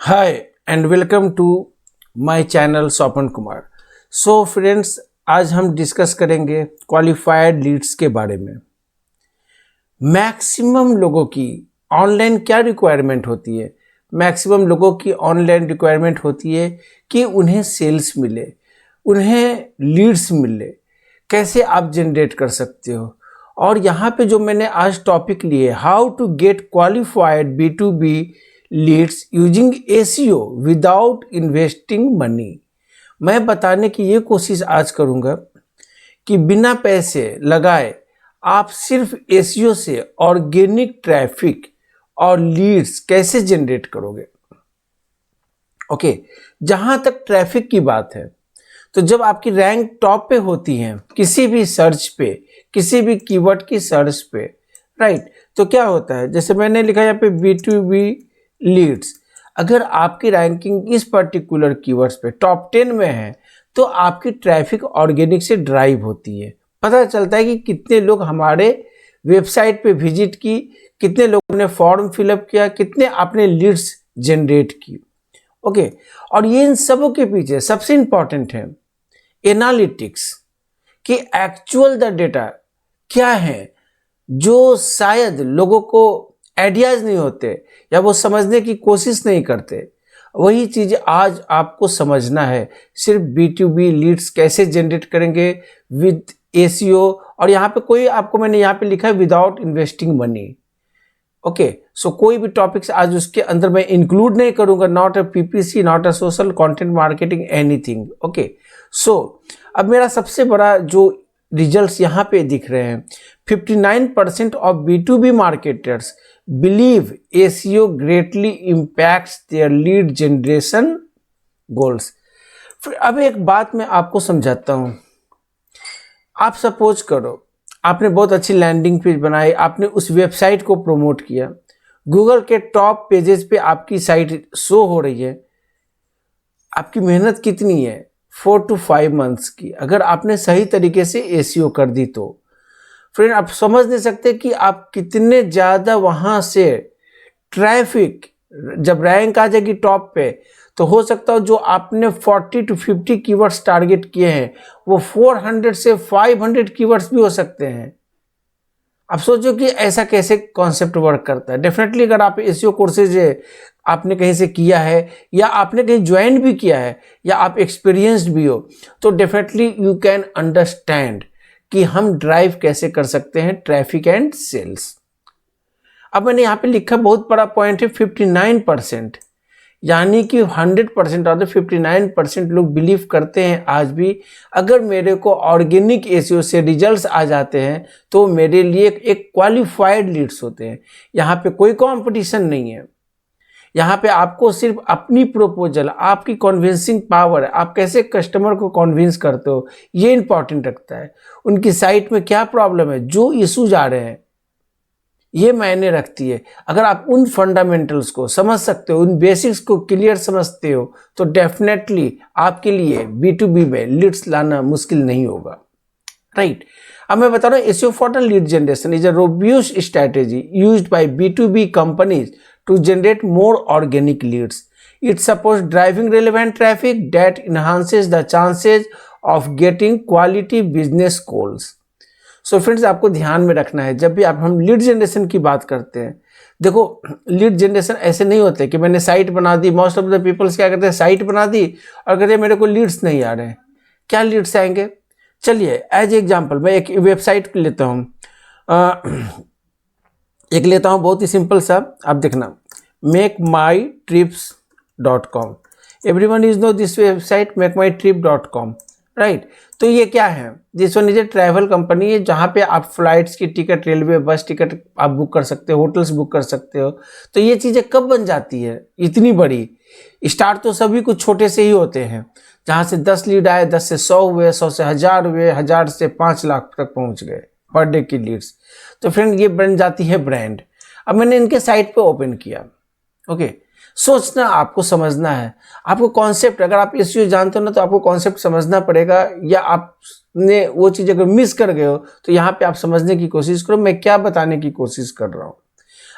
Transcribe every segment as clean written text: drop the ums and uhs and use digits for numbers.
Hi and welcome to my channel Swapan Kumar. So friends, आज हम discuss करेंगे क्वालिफाइड लीड्स के बारे में। मैक्सिमम लोगों की ऑनलाइन क्या रिक्वायरमेंट होती है? मैक्सिमम लोगों की ऑनलाइन रिक्वायरमेंट होती है कि उन्हें सेल्स मिले, उन्हें लीड्स मिले। कैसे आप जनरेट कर सकते हो? और यहाँ पे जो मैंने आज टॉपिक लिए, how to get qualified B2B leads using SEO without investing money, मैं बताने की ये कोशिश आज करूँगा कि बिना पैसे लगाए आप सिर्फ SEO से ऑर्गेनिक ट्रैफिक और लीड्स कैसे जनरेट करोगे। ओके, जहाँ तक ट्रैफिक की बात है, तो जब आपकी रैंक टॉप पे होती है किसी भी सर्च पे, किसी भी कीवर्ड की सर्च पे, राइट, तो क्या होता है, जैसे मैंने लिखा यहाँ पे B2B लीड्स, अगर आपकी रैंकिंग इस पर्टिकुलर कीवर्ड्स पे टॉप 10 में है तो आपकी ट्रैफिक ऑर्गेनिक से ड्राइव होती है। पता चलता है कि कितने लोग हमारे वेबसाइट पे विजिट की, कितने लोगों ने फॉर्म फिलअप किया, कितने आपने लीड्स जनरेट की। ओके, और ये इन सबों के पीछे सबसे इंपॉर्टेंट है एनालिटिक्स, कि एक्चुअल द डेटा क्या है जो शायद लोगों को आइडियाज नहीं होते या वो समझने की कोशिश नहीं करते। वही चीज आज आपको समझना है। सिर्फ B2B लीड्स कैसे जनरेट करेंगे विद SEO, और यहाँ पे कोई आपको, मैंने यहाँ पे लिखा है विदाउट इन्वेस्टिंग मनी। ओके, सो कोई भी टॉपिक्स आज उसके अंदर मैं इंक्लूड नहीं करूंगा, not a PPC, not a social content marketing, anything. Okay, so अब मेरा सबसे बड़ा जो रिजल्ट्स यहाँ पे दिख रहे हैं, 59% of B2B marketers believe SEO greatly impacts their lead generation goals. फिर अब एक बात मैं आपको समझाता हूँ। आप सपोज करो आपने बहुत अच्छी लैंडिंग पेज बनाई, आपने उस वेबसाइट को प्रमोट किया, गूगल के टॉप पेजेस पे आपकी साइट शो हो रही है। आपकी मेहनत कितनी है? 4 to 5 मंथ्स की। अगर आपने सही तरीके से SEO कर दी तो फ्रेंड आप समझ नहीं सकते कि आप कितने ज़्यादा वहाँ से ट्रैफिक, जब रैंक आ जाएगी टॉप पे, तो हो सकता हो जो आपने 40 to 50 कीवर्ड्स टारगेट किए हैं वो 400 से 500 कीवर्ड्स भी हो सकते हैं। आप सोचो कि ऐसा कैसे कॉन्सेप्ट वर्क करता है। डेफिनेटली अगर आप SEO कोर्सेज आपने कहीं से किया है या आपने कहीं ज्वाइन भी किया है या आप एक्सपीरियंस्ड भी हो, तो डेफिनेटली यू कैन अंडरस्टैंड कि हम ड्राइव कैसे कर सकते हैं ट्रैफिक एंड सेल्स। अब मैंने यहाँ पे लिखा, बहुत बड़ा पॉइंट है, 59%, यानी कि 100% और 59% लोग बिलीव करते हैं आज भी, अगर मेरे को ऑर्गेनिक SEO से रिजल्ट्स आ जाते हैं तो मेरे लिए एक क्वालिफाइड लीड्स होते हैं। यहाँ पे कोई कंपटीशन नहीं है। यहाँ पे आपको सिर्फ अपनी प्रपोजल, आपकी कन्विंसिंग पावर, आप कैसे कस्टमर को कन्विंस करते हो, ये इंपॉर्टेंट रखता है। उनकी साइट में क्या प्रॉब्लम है, जो इश्यूज आ रहे हैं, ये मायने रखती है। अगर आप उन फंडामेंटल्स को समझ सकते हो, उन बेसिक्स को क्लियर समझते हो, तो डेफिनेटली आपके लिए B2B में लीड्स लाना मुश्किल नहीं होगा, राइट। अब मैं बता रहा हूँ, SEO for the lead generation is a robust strategy used by B2B companies to generate more organic leads. It supports driving relevant traffic that enhances the chances of getting quality business calls. So friends, आपको ध्यान में रखना है जब भी हम lead generation की बात करते हैं। देखो, लीड जनरेशन ऐसे नहीं होते कि मैंने साइट बना दी। मोस्ट ऑफ द पीपल्स क्या करते हैं, साइट बना दी और कहते हैं मेरे को लीड्स नहीं आ रहे हैं। क्या लीड्स आएंगे? चलिए एज एग्जांपल मैं एक वेबसाइट लेता हूँ, एक लेता हूँ बहुत ही सिंपल सा, आप देखना, makemytrips.com। Everyone is know this website, makemytrip.com, right. तो ये क्या है? This one is a travel company है जहाँ पे आप फ्लाइट्स की टिकट, रेलवे, बस टिकट आप बुक कर सकते हो, होटल्स बुक कर सकते हो। तो ये चीज़ें कब बन जाती है इतनी बड़ी? स्टार्ट तो सभी कुछ छोटे से ही होते हैं, जहाँ से 10 लीड आए, 10 से 100 हुए, 100 से 1000 हुए, 1000 से 5 लाख तक पहुँच गए पर डे की लीड्स। तो फ्रेंड ये बन जाती है ब्रांड। अब मैंने इनके साइट पे ओपन किया। ओके, सोचना, आपको समझना है, आपको कॉन्सेप्ट, अगर आप SEO जानते हो ना तो आपको कॉन्सेप्ट समझना पड़ेगा, या आपने वो चीज़ अगर मिस कर गए हो तो यहाँ पे आप समझने की कोशिश करो मैं क्या बताने की कोशिश कर रहा हूँ।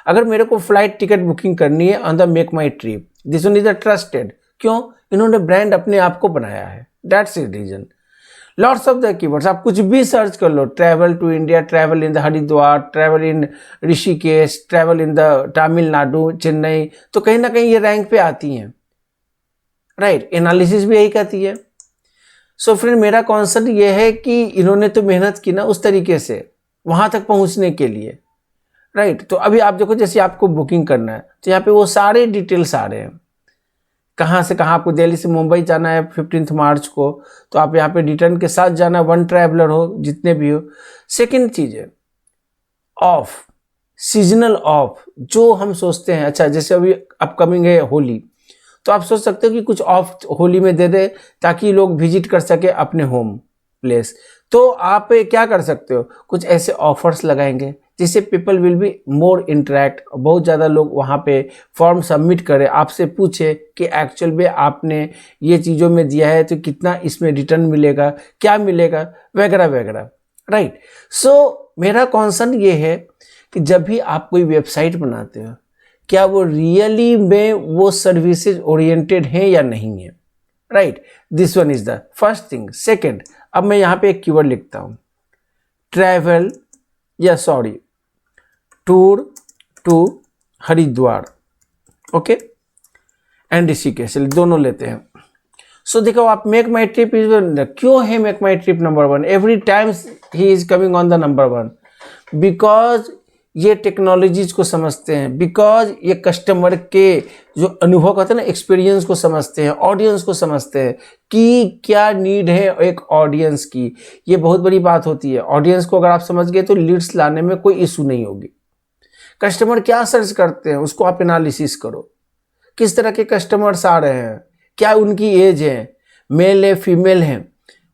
अगर मेरे को फ्लाइट टिकट बुकिंग करनी है on the Make My Trip, this one is a trusted. क्यों? इन्होंने ब्रांड अपने आप को बनाया है, that's it reason. Lots of the keywords, आप कुछ भी सर्च कर लो, travel to India, travel in the Haridwar, travel in Rishikesh, travel in the Tamil Nadu, Chennai, तो कहीं ना कहीं ये रैंक पे आती हैं, राइट। एनालिसिस भी यही कहती है। सो फ्रेंड, मेरा कॉन्सेप्ट ये है कि इन्होंने तो मेहनत की ना उस तरीके से वहां तक पहुंचने के लिए, राइट। तो अभी आप देखो, जैसे आपको बुकिंग करना है तो यहाँ पे वो सारे डिटेल्स आ रहे हैं, कहाँ से कहाँ आपको दिल्ली से मुंबई जाना है 15 मार्च को, तो आप यहाँ पे रिटर्न के साथ जाना, वन ट्रैवलर हो जितने भी हो। सेकेंड चीज है ऑफ, सीजनल ऑफ, जो हम सोचते हैं, अच्छा जैसे अभी अपकमिंग है होली, तो आप सोच सकते हो कि कुछ ऑफ होली में दे दे ताकि लोग विजिट कर सके अपने होम प्लेस। तो आप क्या कर सकते हो, कुछ ऐसे ऑफर्स लगाएंगे जिससे people will be more interact, बहुत ज़्यादा लोग वहाँ पे फॉर्म सबमिट करें, आपसे पूछे कि एक्चुअल में आपने ये चीज़ों में दिया है तो कितना इसमें रिटर्न मिलेगा, क्या मिलेगा, वगैरह वगैरह, राइट। सो मेरा कॉन्सर्न ये है कि जब भी आप कोई वेबसाइट बनाते हो, क्या वो रियली में वो सर्विसेज ओरिएंटेड है या नहीं है, right. This one is the first thing. Second, अब मैं यहाँ पे एक कीवर्ड लिखता हूँ, ट्रैवल या sorry tour to Haridwar, okay, and Rishikesh, दोनों लेते हैं। सो देखो आप, मेक माई ट्रिप इज, क्यों है make My trip number 1? Every time he is coming on the number 1 because ये टेक्नोलॉजीज को समझते हैं, बिकॉज ये कस्टमर के जो अनुभव होता है ना, एक्सपीरियंस को समझते हैं, ऑडियंस को समझते हैं कि क्या नीड है एक ऑडियंस की। ये बहुत बड़ी बात होती है। ऑडियंस को अगर आप समझ गए तो लीड्स लाने में कोई इशू नहीं होगी। कस्टमर क्या सर्च करते हैं उसको आप एनालिसिस करो, किस तरह के कस्टमर्स आ रहे हैं, क्या उनकी एज है, मेल है फीमेल है,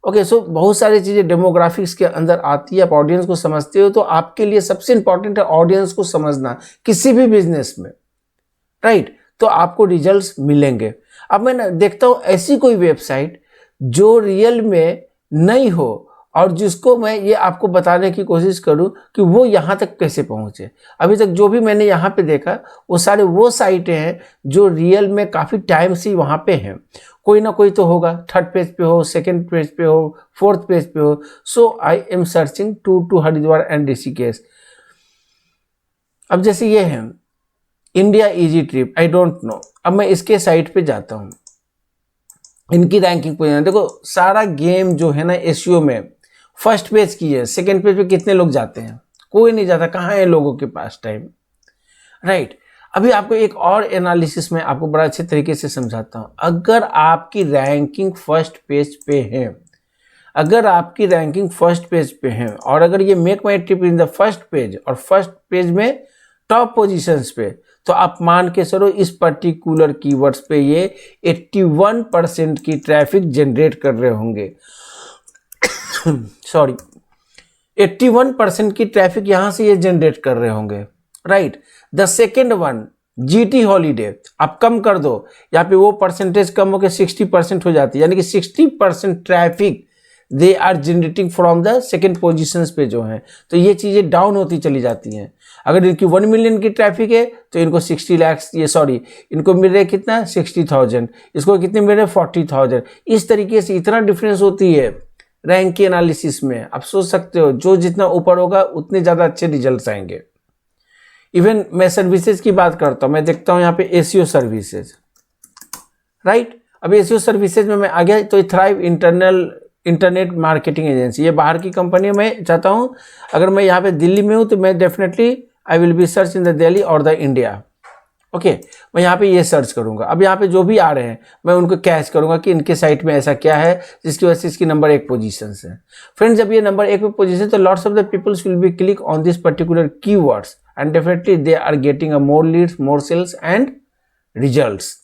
ओके। सो बहुत सारी चीज़ें डेमोग्राफिक्स के अंदर आती है। आप ऑडियंस को समझते हो तो आपके लिए सबसे इंपॉर्टेंट है ऑडियंस को समझना किसी भी बिजनेस में, राइट। तो आपको रिजल्ट्स मिलेंगे। अब मैं देखता हूँ ऐसी कोई वेबसाइट जो रियल में नहीं हो और जिसको मैं ये आपको बताने की कोशिश करूं कि वो यहाँ तक कैसे पहुँचे। अभी तक जो भी मैंने यहाँ पे देखा वो सारे वो साइटें हैं जो रियल में काफ़ी टाइम से वहाँ पे हैं। कोई ना कोई तो होगा, थर्ड पेज पे हो, सेकंड पेज पे हो, फोर्थ पेज पे हो। So I am searching to Haridwar and Rishikesh. अब जैसे ये है India easy trip, I don't know. अब मैं इसके साइट पे जाता हूँ, इनकी रैंकिंग पोजीशन देखो। सारा गेम जो है ना एसईओ में फर्स्ट पेज की है, सेकंड पेज पे कितने लोग जाते हैं? कोई नहीं जाता। कहाँ है लोगों के पास टाइम, राइट। अभी आपको एक और एनालिसिस में आपको बड़ा अच्छे तरीके से समझाता हूं। अगर आपकी रैंकिंग फर्स्ट पेज पे है, अगर आपकी रैंकिंग फर्स्ट पेज पे है और अगर ये make My trip in the first page और फर्स्ट पेज में टॉप पोजीशंस पे, तो आप मान के चलो इस पर्टिकुलर कीवर्ड्स पे ये 81% की ट्रैफिक जनरेट कर रहे होंगे। सॉरी, 81% की ट्रैफिक यहां से ये जनरेट कर रहे होंगे, right. The second one GT holiday, आप कम कर दो, यहाँ पे वो परसेंटेज कम होकर 60% हो जाती है, यानी कि 60% traffic they are generating from the second position पे जो है। तो ये चीजें डाउन होती चली जाती हैं। अगर इनकी 1 मिलियन की ट्रैफिक है तो इनको 60 लाख, ये सॉरी इनको मिल रहे कितना 60,000, इसको कितने मिल रहे 40,000। इस तरीके से इतना डिफरेंस होती है रैंक के एनालिसिस में। आप सोच सकते हो जो जितना ऊपर होगा उतने ज़्यादा अच्छे रिजल्ट आएंगे। इवन मैं सर्विसेज की बात करता हूँ, मैं देखता हूँ यहाँ पे एसईओ सर्विसेज, राइट। अब एसईओ सर्विसेज में मैं आ गया तो थ्राइव इंटरनेट मार्केटिंग एजेंसी, ये बाहर की कंपनी है। मैं चाहता हूँ अगर मैं यहाँ पे दिल्ली में हूँ तो मैं definitely I will be search in the Delhi और द इंडिया, ओके। मैं यहाँ पे ये सर्च करूँगा। अब यहाँ पे जो भी आ रहे हैं मैं उनको कैच करूँगा कि इनके साइट में ऐसा क्या है जिसकी वजह से इसकी नंबर 1 पोजीशन है। फ्रेंड्स, जब ये नंबर 1 पे पोजीशन तो lots of the peoples will be click on this particular keywords and definitely they are getting a more leads, more sales and results,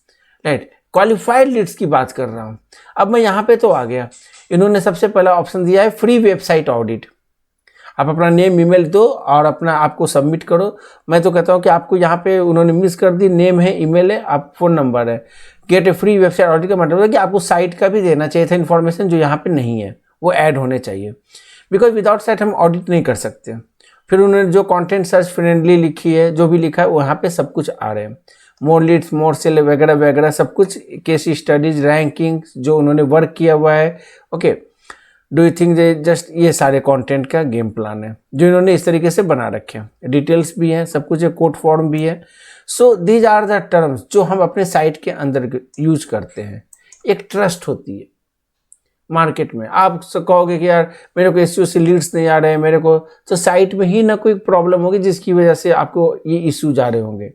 right. Qualified leads की बात कर रहा हूँ। अब मैं यहाँ पे तो आ गया, इन्होंने सबसे पहला ऑप्शन दिया है फ्री वेबसाइट ऑडिट। आप अपना नेम ईमेल दो और अपना आपको सबमिट करो। मैं तो कहता हूँ कि आपको यहाँ पे उन्होंने मिस कर दी, नेम है, ईमेल है, आप फोन नंबर है। गेट ए फ्री वेबसाइट ऑडिट का मतलब है कि आपको साइट का भी देना चाहिए था इन्फॉर्मेशन जो यहाँ पे नहीं है, वो ऐड होने चाहिए। बिकॉज विदाउट साइट हम ऑडिट नहीं कर सकते। फिर उन्होंने जो कंटेंट सर्च फ्रेंडली लिखी है, जो भी लिखा है वो यहाँ पे सब कुछ आ रहे हैं। मोर लीड्स मोर सेल वगैरह वगैरह सब कुछ, केस स्टडीज, रैंकिंग जो उन्होंने वर्क किया हुआ है। Okay, do you think just ये सारे कंटेंट का गेम प्लान है जो इन्होंने इस तरीके से बना रखे हैं। डिटेल्स भी हैं, सब कुछ है, कोड फॉर्म भी है। So these are the terms जो हम अपने साइट के अंदर यूज करते हैं। एक ट्रस्ट होती है मार्केट में। आप कहोगे कि यार मेरे को एसईओ से लीड्स नहीं आ रहे हैं मेरे को, तो साइट में ही ना कोई प्रॉब्लम होगी जिसकी वजह से आपको ये इश्यूज आ रहे होंगे।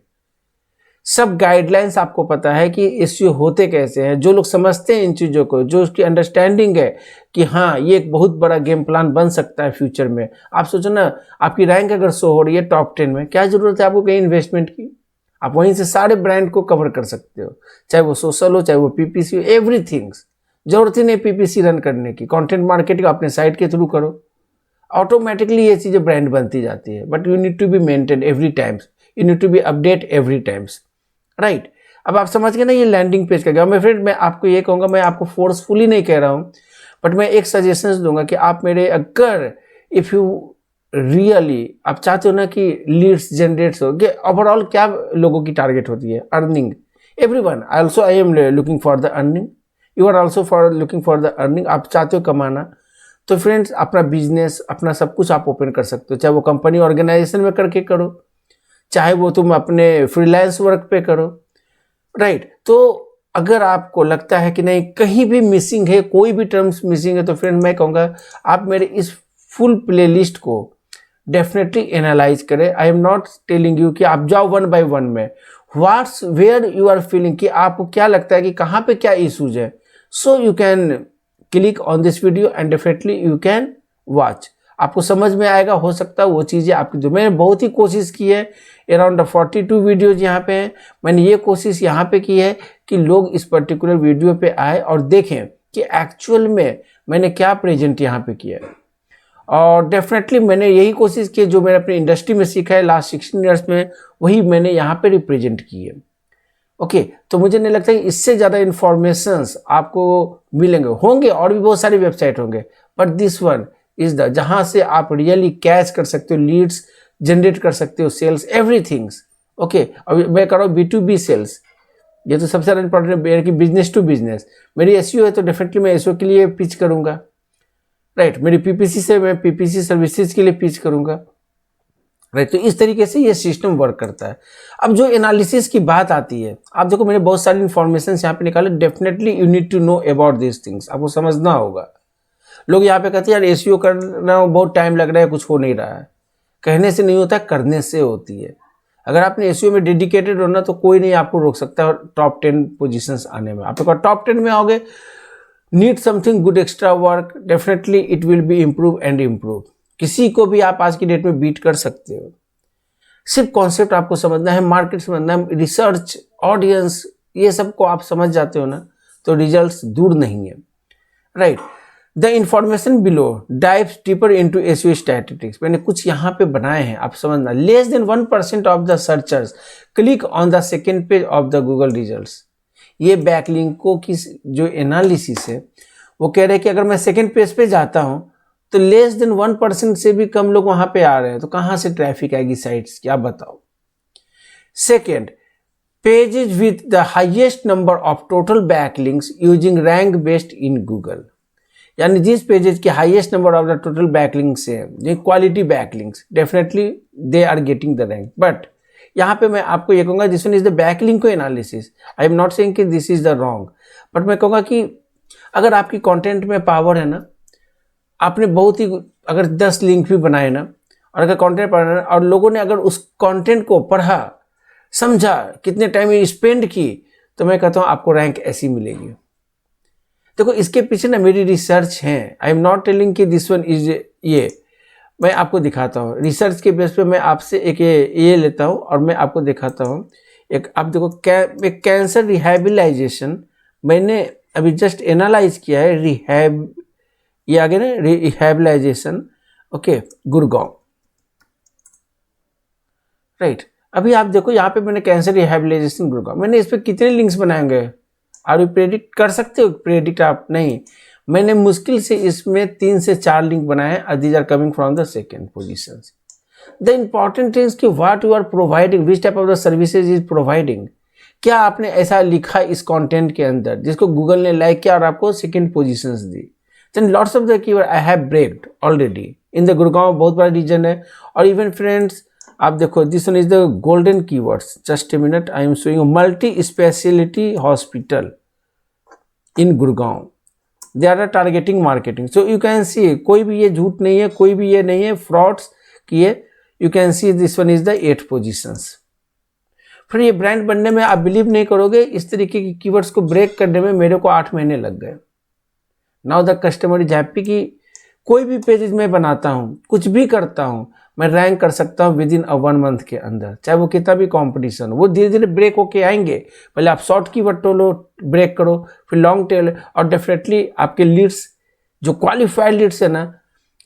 सब गाइडलाइंस आपको पता है कि एसईओ होते कैसे हैं। जो लोग समझते हैं इन चीज़ों को, जो उसकी अंडरस्टैंडिंग है कि हाँ ये एक बहुत बड़ा गेम प्लान बन सकता है फ्यूचर में। आप सोचो ना, आपकी रैंक अगर शो हो रही है टॉप 10 में, क्या जरूरत है आपको कहीं इन्वेस्टमेंट की? आप वहीं से सारे ब्रांड को कवर कर सकते हो, चाहे वो सोशल हो, चाहे वो पीपीसी हो, एवरीथिंग्स। जरूरत ही नहीं पीपीसी रन करने की, कंटेंट मार्केटिंग अपने साइट के थ्रू करो, ऑटोमेटिकली ये चीज़ें ब्रांड बनती जाती है। But you need to be maintain every times, you need to be update every times, right. अब आप समझ गए ना ये लैंडिंग पेज का क्या। मैं फ्रेंड मैं आपको ये कहूँगा, मैं आपको फोर्सफुली नहीं कह रहा हूँ, बट मैं एक सजेशंस दूंगा कि आप मेरे, अगर इफ़ यू रियली आप चाहते हो ना कि लीड्स जनरेट्स हो, कि ओवरऑल क्या लोगों की टारगेट होती है, earning. Everyone also I am looking for the earning, you are also for looking for the earning. आप चाहते हो कमाना, तो फ्रेंड्स अपना बिजनेस, अपना सब कुछ आप ओपन कर सकते हो, चाहे वो कंपनी ऑर्गेनाइजेशन में करके करो, चाहे वो तुम अपने फ्रीलांस वर्क पे करो, राइट। तो अगर आपको लगता है कि नहीं कहीं भी मिसिंग है, कोई भी टर्म्स मिसिंग है, तो फ्रेंड मैं कहूँगा आप मेरे इस फुल प्लेलिस्ट को डेफिनेटली एनालाइज करें। I am not telling you कि आप जाओ वन बाय वन में, what's where you are feeling, कि आपको क्या लगता है कि कहाँ पे क्या इशूज है। सो you can click on this video and definitely you can watch, आपको समझ में आएगा। हो सकता है वो चीज़ें आपकी, जो मैंने बहुत ही कोशिश की है, अराउंड 42 वीडियोज यहाँ पे हैं, मैंने ये कोशिश यहाँ पे की है कि लोग इस पर्टिकुलर वीडियो पे आए और देखें कि एक्चुअल में मैंने क्या प्रेजेंट यहाँ पे किया है। और डेफिनेटली मैंने यही कोशिश की जो मैंने अपनी इंडस्ट्री में सीखा है लास्ट 16 ईयर्स में, वही मैंने यहाँ पे रिप्रेजेंट की है। ओके, तो मुझे नहीं लगता कि इससे ज़्यादा इन्फॉर्मेशंस आपको मिलेंगे, होंगे और भी बहुत सारी वेबसाइट होंगे, but this one is the, जहाँ से आप रियली कैच कर सकते हो, लीड्स जनरेट कर सकते हो, सेल्स, एवरीथिंग्स। ओके, अब मैं कर रहा हूँ B2B सेल्स, ये तो सबसे ज़्यादा इंपॉर्टेंट है कि बिजनेस टू बिजनेस। मेरी एसईओ है तो डेफिनेटली मैं एसईओ के लिए पिच करूँगा, राइट। मेरी पीपीसी से मैं पीपीसी सर्विसेज के लिए पिच करूँगा, राइट। तो इस तरीके से ये सिस्टम वर्क करता है। अब जो एनालिसिस की बात आती है, आप देखो मैंने बहुत सारी इन्फॉर्मेशन यहाँ पे निकाले, definitely you need to know about this things, आपको समझना होगा। लोग यहाँ पे कहते हैं यार एसईओ करना बहुत टाइम लग रहा है, कुछ हो नहीं रहा है। कहने से नहीं होता, करने से होती है। अगर आपने एसईओ में डेडिकेटेड हो ना, तो कोई नहीं आपको रोक सकता टॉप 10 पोजीशंस आने में। आप एक टॉप 10 में आओगे, need something good extra work, definitely it will be improve and improve. किसी को भी आप आज की डेट में बीट कर सकते हो। सिर्फ कॉन्सेप्ट आपको समझना है, मार्केट समझना है, रिसर्च, ऑडियंस, ये सब को आप समझ जाते हो ना, तो रिजल्ट्स दूर नहीं है, right. The information below dives deeper into SEO statistics, मैंने कुछ यहाँ पे बनाए हैं, आप समझना। Less than 1% of the searchers click on the second page of the Google results. ये बैकलिंकों की जो एनालिसिस है, वो कह रहे हैं कि अगर मैं सेकेंड पेज पे जाता हूँ तो लेस देन 1% से भी कम लोग वहां पे आ रहे हैं, तो कहां से ट्रैफिक आएगी साइट्स की, आप बताओ। Second, pages with the highest number of total backlinks using rank based in Google, यानी जिस पेजेज के highest number of the total backlinks है, ये quality backlinks, definitely they are getting the rank. But यहाँ पे मैं आपको ये कहूँगा this one is the backlink को analysis. I am not saying कि this is the wrong, but मैं कहूँगा कि अगर आपकी कंटेंट में पावर है ना, आपने बहुत ही अगर 10 लिंक भी बनाए ना, और अगर कंटेंट पढ़ा और लोगों ने अगर उस कंटेंट को पढ़ा, समझा, कितने टाइम स्पेंड की, तो मैं कहता हूँ आपको रैंक ऐसी मिलेगी। देखो इसके पीछे ना मेरी रिसर्च है। आई एम नॉट टेलिंग कि दिस वन इज, ये मैं आपको दिखाता हूँ रिसर्च के बेस पे। मैं आपसे एक ये लेता हूँ और मैं आपको दिखाता हूँ। एक आप देखो एक कैंसर रिहैबिलाइजेशन मैंने अभी जस्ट एनालाइज किया है, रिहैब, ये आगे ना रिहैबिलाइजेशन, ओके, गुड़गांव, राइट। अभी आप देखो यहाँ पे मैंने कैंसर रिहैबिलाइजेशन गुड़गांव, मैंने इस पर कितने लिंक्स बनाएंगे, आप प्रेडिक्ट कर सकते हो? प्रेडिक्ट आप नहीं, मैंने मुश्किल से इसमें 3 से 4 लिंक बनाए हैं। These are coming from the second position. The important things कि what you are providing, which type of the services is providing, क्या आपने ऐसा लिखा इस कंटेंट के अंदर जिसको गूगल ने लाइक किया और आपको सेकंड पोजीशंस दी? Then lots of the keyword I have breaked already in the Gurgaon, बहुत बड़ा रीजन है। और इवन फ्रेंड्स आप देखो, this one is the golden keywords, just a minute, I am showing multi speciality hospital in Gurgaon, they are targeting marketing. So you can see, कोई भी ये झूठ नहीं है, कोई भी ये नहीं है फ्रॉड्स किए। You can see this one is the 8 positions. फिर ये ब्रांड बनने में आप बिलीव नहीं करोगे, इस तरीके की कीवर्ड्स को ब्रेक करने में मेरे को 8 महीने लग गए। Now the customer is happy कि कोई भी पेजेस मैं बनाता हूँ, कुछ भी करता हूँ, मैं रैंक कर सकता हूँ विद इन 1 मंथ के अंदर, चाहे वो कितना भी कंपटीशन। वो धीरे धीरे ब्रेक होके आएंगे। पहले आप शॉर्ट कीवर्ड टोलो ब्रेक करो, फिर लॉन्ग टेल, और डेफिनेटली आपके लीड्स जो क्वालिफाइड लीड्स है ना,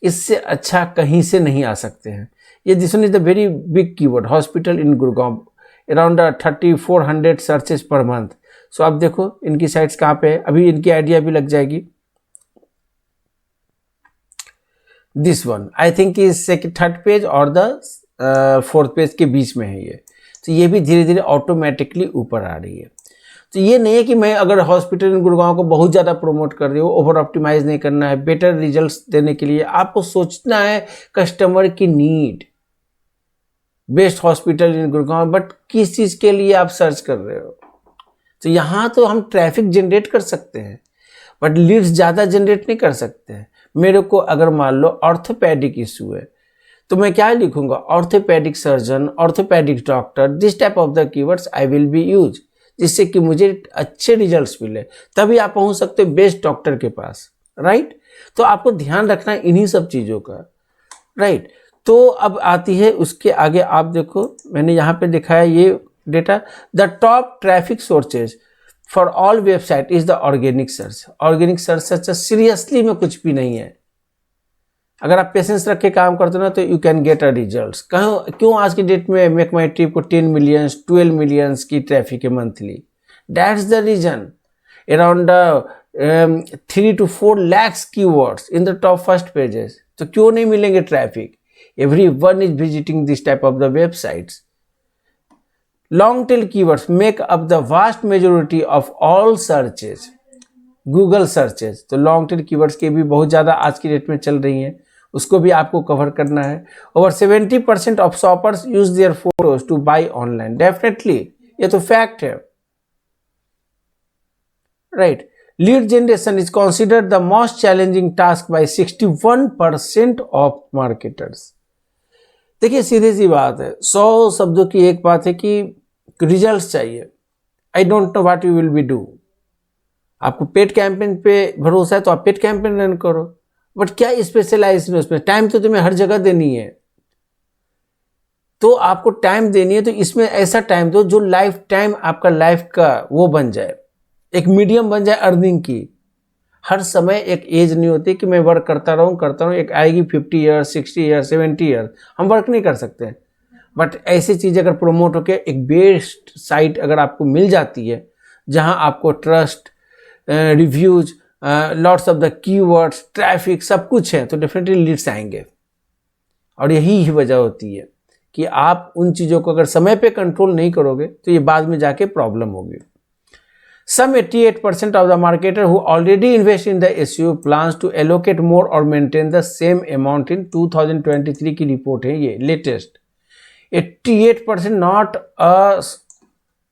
इससे अच्छा कहीं से नहीं आ सकते हैं। ये this one is the very big keyword, hospital in Gurgaon, around 3400 searches per month. So आप देखो इनकी साइट्स कहाँ पे है, अभी इनकी आइडिया भी लग जाएगी। This one I think is third page और द फोर्थ पेज के बीच में है ये। तो ये भी धीरे धीरे ऑटोमेटिकली ऊपर आ रही है। तो ये नहीं है कि मैं अगर हॉस्पिटल इन गुड़गांव को बहुत ज़्यादा प्रमोट कर रही हूँ, ओवर ऑप्टिमाइज नहीं करना है। बेटर रिजल्ट्स देने के लिए आपको सोचना है कस्टमर की need, best hospital in Gurgaon, but किस चीज़ के लिए आप सर्च कर रहे हो। तो यहाँ तो हम ट्रैफिक जनरेट कर सकते हैं, बट लीड्स ज़्यादा जनरेट नहीं कर सकते हैं। मेरे को अगर मान लो ऑर्थोपेडिक इशू है, तो मैं क्या लिखूंगा, orthopaedic surgeon, orthopaedic doctor, this type of the keywords I will be use, जिससे कि मुझे अच्छे रिजल्ट्स मिले, तभी आप पहुंच सकते हो बेस्ट डॉक्टर के पास, राइट। तो आपको ध्यान रखना है इन्हीं सब चीज़ों का, राइट। तो अब आती है उसके आगे, आप देखो मैंने यहाँ पे दिखाया ये data, the top traffic sources for all website is the organic search. Organic search seriously में कुछ भी नहीं है। अगर आप पेशेंस रख के काम करते हो ना, तो you can get a results. क्यों आज की डेट में मेक माई ट्रिप को 10 मिलियन 12 मिलियंस की ट्रैफिक है monthly, that's the reason. Around 3 to 4 lakhs keywords in the top first pages, तो क्यों नहीं मिलेंगे traffic? Everyone is visiting this type of the websites. Long tail keywords make up the vast majority of all searches, Google searches। तो long tail keywords के भी बहुत ज़्यादा आज की डेट में चल रही हैं, उसको भी आपको कवर करना है। Over 70% of shoppers use their photos to buy online। Definitely, ये तो फैक्ट है, right? Lead generation is considered the most challenging task by 61% of marketers। देखिए सीधी सी बात है, 100 शब्दों की एक बात है कि रिजल्ट्स चाहिए। आई don't know what you will be do. आपको पेड कैंपेन पे भरोसा है तो आप पेड कैंपेन रन करो, बट क्या स्पेशलाइज है उसमें? टाइम तो तुम्हें हर जगह देनी है, तो आपको टाइम देनी है, तो इसमें ऐसा टाइम दो जो लाइफ टाइम आपका लाइफ का वो बन जाए, एक मीडियम बन जाए अर्निंग की। हर समय एक एज नहीं होती कि मैं वर्क करता रहूं, एक आएगी 50 ईयर्स 60 ईयर्स 70 ईयर्स, हम वर्क नहीं कर सकते। बट ऐसी चीज़ अगर प्रमोट होकर एक बेस्ट साइट अगर आपको मिल जाती है, जहां आपको trust, reviews, lots of the keywords, traffic सब कुछ है, तो डेफिनेटली लीड्स आएंगे। और यही वजह होती है कि आप उन चीज़ों को अगर समय पे कंट्रोल नहीं करोगे तो ये बाद में जाके प्रॉब्लम होगी। Some 88% of the marketer who already invest in the SEO plans to allocate more or maintain the same amount in 2023 की रिपोर्ट है ये latest. 88% not a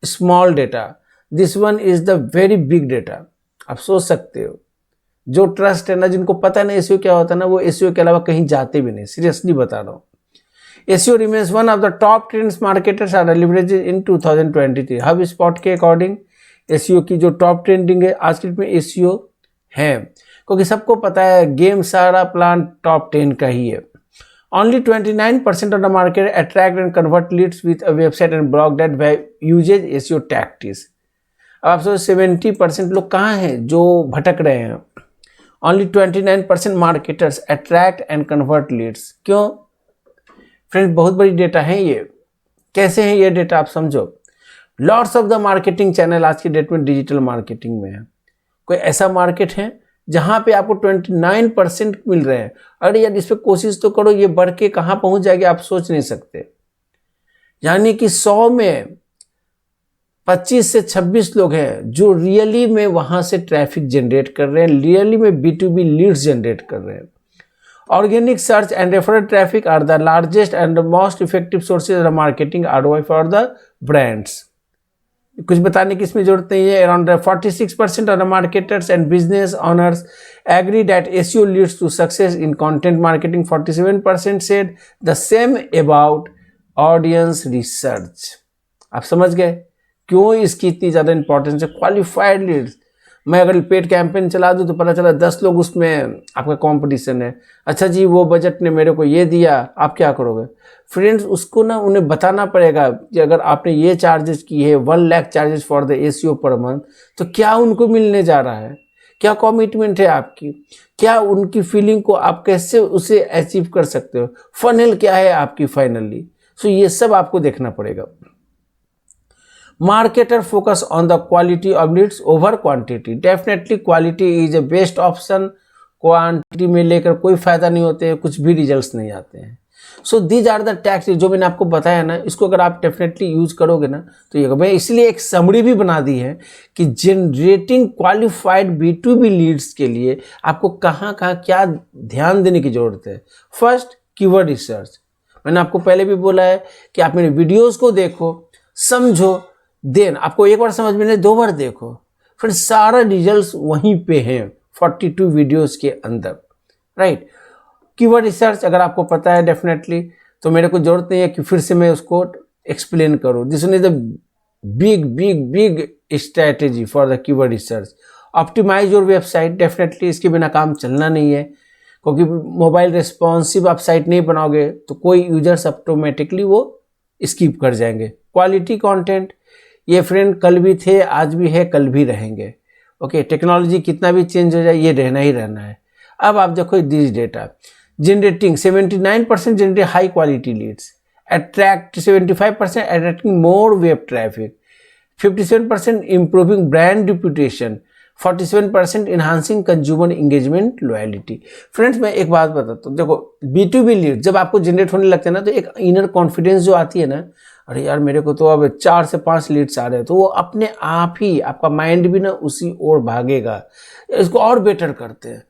small data, this one is the very big data। आप सोच सकते हो, जो trust है ना, जिनको पता नहीं SEO क्या होता है ना, वो SEO के अलावा कहीं जाते भी नहीं, सीरियसली बता रहा हूँ। SEO remains one of the top trends marketers are leveraging in 2023। HubSpot के अकॉर्डिंग SEO की जो टॉप ट्रेंडिंग है आज के डेट में SEO है, क्योंकि सबको पता है गेम सारा प्लान टॉप 10 का ही है। Only 29% of the market attract and convert leads with a website and blog that uses SEO tactics। अब आप सोचो 70% लोग कहाँ हैं जो भटक रहे हैं। Only 29% marketers attract and convert leads। क्यों फ्रेंड्स? बहुत बड़ी डेटा है ये। कैसे है ये डेटा आप समझो। Lots of the marketing channel आज की डेट में डिजिटल मार्केटिंग में है। कोई ऐसा मार्केट है जहां पे आपको 29% मिल रहे हैं। अरे यार, इस पर कोशिश तो करो, ये बढ़ के कहां पहुंच जाएगी आप सोच नहीं सकते। यानी कि 100 में 25 से 26 लोग हैं जो रियली में वहां से ट्रैफिक जनरेट कर रहे हैं, रियली में B2B लीड्स जनरेट कर रहे हैं। Organic search and referral traffic are the largest and the most effective sources of marketing ROI for the brands. कुछ बताने की इसमें जरूरत नहीं है। Around 46% of the marketers and business owners agree that SEO leads to success in content marketing. 47% said the same about audience research. आप समझ गए क्यों इसकी इतनी ज़्यादा इंपॉर्टेंस है। क्वालिफाइड लीड्स, मैं अगर पेड कैंपेन चला दूं तो पता चला 10 लोग उसमें आपका कंपटीशन है। अच्छा जी, वो बजट ने मेरे को ये दिया, आप क्या करोगे? फ्रेंड्स, उसको ना उन्हें बताना पड़ेगा कि अगर आपने ये चार्जेस की है 1 lakh charges for the SEO per month, तो क्या उनको मिलने जा रहा है, क्या कमिटमेंट है आपकी, क्या उनकी फीलिंग को आप कैसे उसे अचीव कर सकते हो, फनल क्या है आपकी फाइनली। सो ये सब आपको देखना पड़ेगा। Marketer focus on the quality of leads over quantity. Definitely quality is a best option. Quantity में लेकर कोई फायदा नहीं होते हैं, कुछ भी रिजल्ट्स नहीं आते हैं। So these are the tax जो मैंने आपको बताया ना, इसको अगर आप डेफिनेटली यूज करोगे ना तो ये मैं इसलिए एक समरी भी बना दी है कि जनरेटिंग क्वालिफाइड B2B लीड्स के लिए आपको कहाँ कहाँ क्या ध्यान देने की जरूरत है। First, keyword research. मैंने आपको पहले भी बोला है कि आप मेरे वीडियोस को देखो, समझो, देन आपको एक बार समझ में नहीं 2 बार देखो, फिर सारा रिजल्ट्स वहीं पे हैं 42 वीडियोस के अंदर, राइट। कीवर्ड रिसर्च अगर आपको पता है डेफिनेटली, तो मेरे को जरूरत नहीं है कि फिर से मैं उसको एक्सप्लेन करूं। This is the big strategy for the keyword research. Optimise your website, definitely इसके बिना काम चलना नहीं है, क्योंकि मोबाइल रिस्पॉन्सिव आप साइट नहीं बनाओगे तो कोई यूजर्स ऑटोमेटिकली वो स्किप कर जाएंगे। क्वालिटी कंटेंट, ये फ्रेंड कल भी थे, आज भी है, कल भी रहेंगे। ओके, टेक्नोलॉजी कितना भी चेंज हो जाए ये रहना ही रहना है। अब आप देखो this data, generating 79% generate high quality Leeds, attract 75% attracting more web traffic, 57% improving brand reputation, 47% enhancing consumer engagement loyalty. Friends, मैं एक बात बताता हूँ, देखो B2B लीड जब आपको जनरेट होने लगते हैं ना, तो एक इनर कॉन्फिडेंस जो आती है ना, अरे यार मेरे को तो अब 4 से 5 लीड्स आ रहे हैं, तो वो अपने आप ही आपका माइंड भी ना उसी ओर भागेगा। इसको और बेटर करते हैं।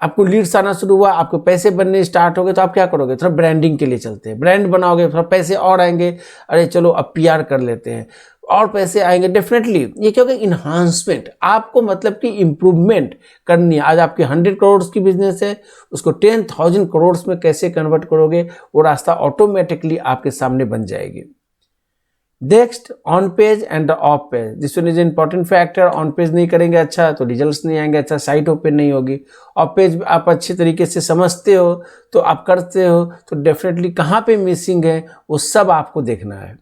आपको लीड्स आना शुरू हुआ, आपको पैसे बनने स्टार्ट हो गए, तो आप क्या करोगे? थोड़ा ब्रांडिंग के लिए चलते हैं, ब्रांड बनाओगे, थोड़ा पैसे और आएंगे, अरे चलो अब PR कर लेते हैं, और पैसे आएंगे डेफिनेटली। ये क्या होगा? इन्हांसमेंट। आपको मतलब कि इंप्रूवमेंट करनी है। आज आपकी 100 करोड़ की बिजनेस है, उसको 10,000 करोड़ में कैसे कन्वर्ट करोगे, वो रास्ता ऑटोमेटिकली आपके सामने बन जाएगी। Next, on page end of page. This one is important factor. On page नहीं करेंगे अच्छा तो रिजल्ट्स नहीं आएंगे, अच्छा साइट ओपन नहीं होगी। ऑफ पेज आप अच्छे तरीके से समझते हो तो आप करते हो, तो डेफिनेटली कहाँ पे मिसिंग है वो सब आपको देखना है।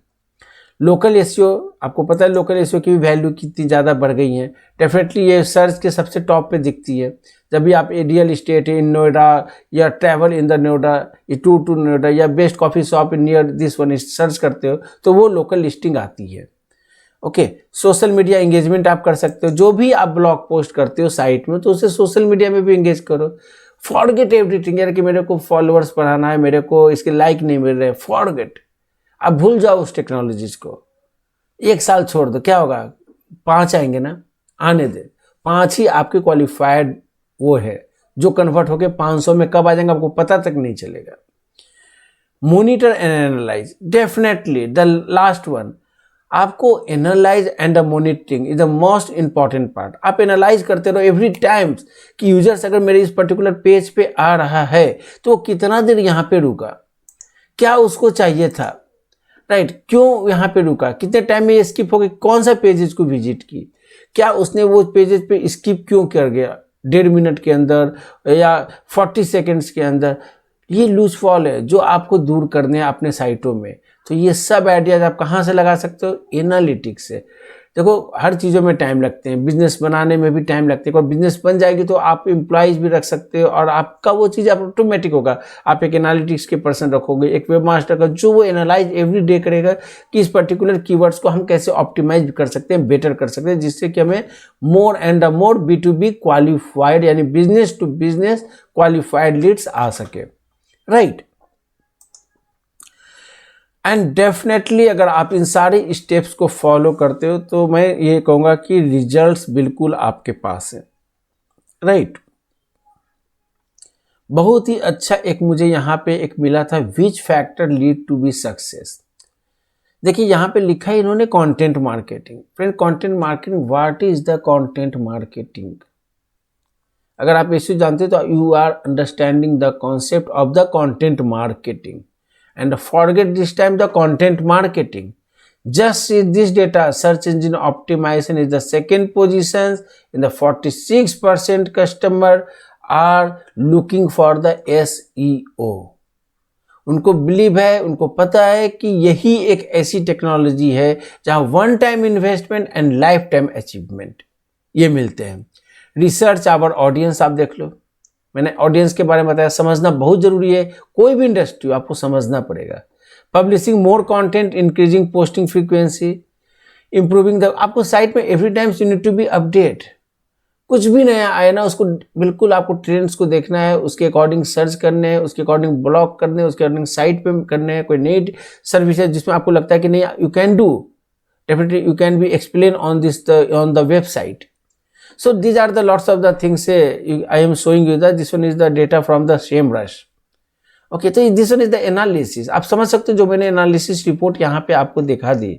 लोकल SEO, आपको पता है लोकल SEO की भी वैल्यू कितनी ज़्यादा बढ़ गई है। डेफिनेटली ये सर्च के सबसे टॉप पे दिखती है। जब भी आप रियल इस्टेट इन नोएडा या ट्रैवल इन द नोएडा, ये टूर टू नोएडा या best coffee shop in near this one search करते हो तो वो लोकल लिस्टिंग आती है। ओके, सोशल मीडिया एंगेजमेंट आप कर सकते हो। जो भी आप ब्लॉग पोस्ट करते हो साइट में, तो उसे सोशल मीडिया में भी एंगेज करो। फॉरगेट एवरीथिंग, यार कि मेरे को फॉलोअर्स बढ़ाना है, मेरे को इसके लाइक नहीं मिल रहे, फॉरगेट। आप भूल जाओ उस टेक्नोलॉजीज को, 1 साल छोड़ दो, क्या होगा? 5 आएंगे ना, आने दे। 5 ही आपके क्वालिफाइड वो है जो कन्वर्ट होके 500 में कब आ जाएंगे आपको पता तक नहीं चलेगा। Monitor and analyse, definitely the last one. आपको analyse and monitoring is the most important part. आप एनालाइज करते रहो एवरी टाइम कि यूजर्स अगर मेरे इस पर्टिकुलर पेज पे आ रहा है तो वो कितना देर यहाँ पे रुका, क्या उसको चाहिए था, राइट, क्यों यहाँ पे रुका, कितने टाइम में ये स्किप हो गई, कौन सा पेजेस को विजिट की, क्या उसने वो पेजेस पे स्किप क्यों कर गया 1.5 मिनट के अंदर या 40 सेकेंड्स के अंदर। ये लूज फॉल है जो आपको दूर करने हैं अपने साइटों में। तो ये सब आइडियाज आप कहाँ से लगा सकते हो? एनालिटिक्स से। देखो हर चीज़ों में टाइम लगते हैं, बिजनेस बनाने में भी टाइम लगते हैं। और बिजनेस बन जाएगी तो आप एम्प्लॉइज भी रख सकते हो और आपका वो चीज़ आप ऑटोमेटिक होगा। आप एक एनालिटिक्स के पर्सन रखोगे, एक वेब मास्टर का, जो वो एनालाइज एवरी डे करेगा कि इस पर्टिकुलर कीवर्ड्स को हम कैसे ऑप्टिमाइज कर सकते हैं, बेटर कर सकते हैं, जिससे कि हमें more and more B2B qualified यानी business to business qualified leads आ सके, राइट। एंड डेफिनेटली अगर आप इन सारे स्टेप्स को फॉलो करते हो तो मैं ये कहूँगा कि रिजल्ट्स बिल्कुल आपके पास है, राइट। बहुत ही अच्छा एक मुझे यहाँ पे एक मिला था, which factor lead to be success. देखिए यहाँ पे लिखा है इन्होंने content marketing. Friend, content marketing, what is the content marketing? अगर आप इसे जानते हो तो you are understanding the concept of the content marketing and forget this time the content marketing. Just see this data, search engine optimization is the second position in the 46% customer are looking for the SEO। उनको believe है, उनको पता है कि यही एक ऐसी technology है जहां one time investment and life time achievement ये मिलते हैं। रिसर्च आवर ऑडियंस, आप देख लो, मैंने ऑडियंस के बारे में बताया, समझना बहुत जरूरी है। कोई भी इंडस्ट्री आपको समझना पड़ेगा। Publishing more content, increasing posting frequency, improving the, आपको साइट में every time you need to be update. कुछ भी नया आए ना, उसको बिल्कुल आपको ट्रेंड्स को देखना है, उसके अकॉर्डिंग सर्च करने हैं, उसके अकॉर्डिंग ब्लॉग करने हैं, उसके अकॉर्डिंग साइट पे करने हैं। कोई नई सर्विस है जिसमें आपको लगता है कि नहीं you can do, definitely you can be explain on this on the website. So these are the lots of the things I am showing you that this one is the data from the SEMrush। Okay, तो this one is the analysis। आप समझ सकते हो जो मैंने analysis report यहाँ पे आपको दिखा दी,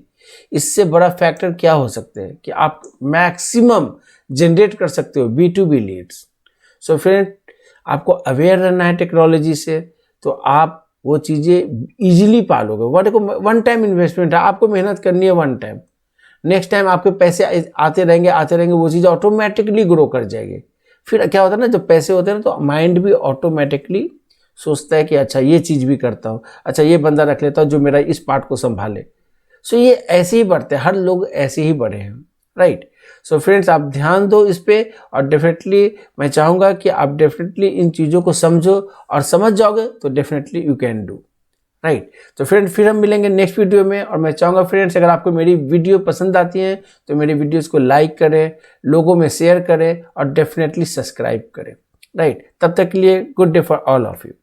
इससे बड़ा फैक्टर क्या हो सकते हैं कि आप मैक्सिमम जनरेट कर सकते हो B2B लीड्स। सो फ्रेंड, आपको अवेयर रहना है टेक्नोलॉजी से, तो आप वो चीज़ें इजीली पालोगे। वन टाइम इन्वेस्टमेंट है, आपको मेहनत करनी है वन टाइम, नेक्स्ट टाइम आपके पैसे आते रहेंगे, वो चीज़ ऑटोमेटिकली ग्रो कर जाएगी। फिर क्या होता है ना, जब पैसे होते हैं ना तो माइंड भी ऑटोमेटिकली सोचता है कि अच्छा ये चीज़ भी करता हूँ, अच्छा ये बंदा रख लेता हूँ जो मेरा इस पार्ट को संभाले। सो ये ऐसे ही बढ़ते हैं, हर लोग ऐसे ही बढ़े हैं, राइट। सो फ्रेंड्स, आप ध्यान दो इस पे, और डेफिनेटली मैं चाहूँगा कि आप डेफिनेटली इन चीज़ों को समझो, और समझ जाओगे तो definitely you can do, right. तो फ्रेंड, फिर हम मिलेंगे नेक्स्ट वीडियो में। और मैं चाहूँगा फ्रेंड्स, अगर आपको मेरी वीडियो पसंद आती है तो मेरे वीडियोस को लाइक करें, लोगों में शेयर करें, और डेफिनेटली सब्सक्राइब करें, राइट। तब तक के लिए good day for all of you.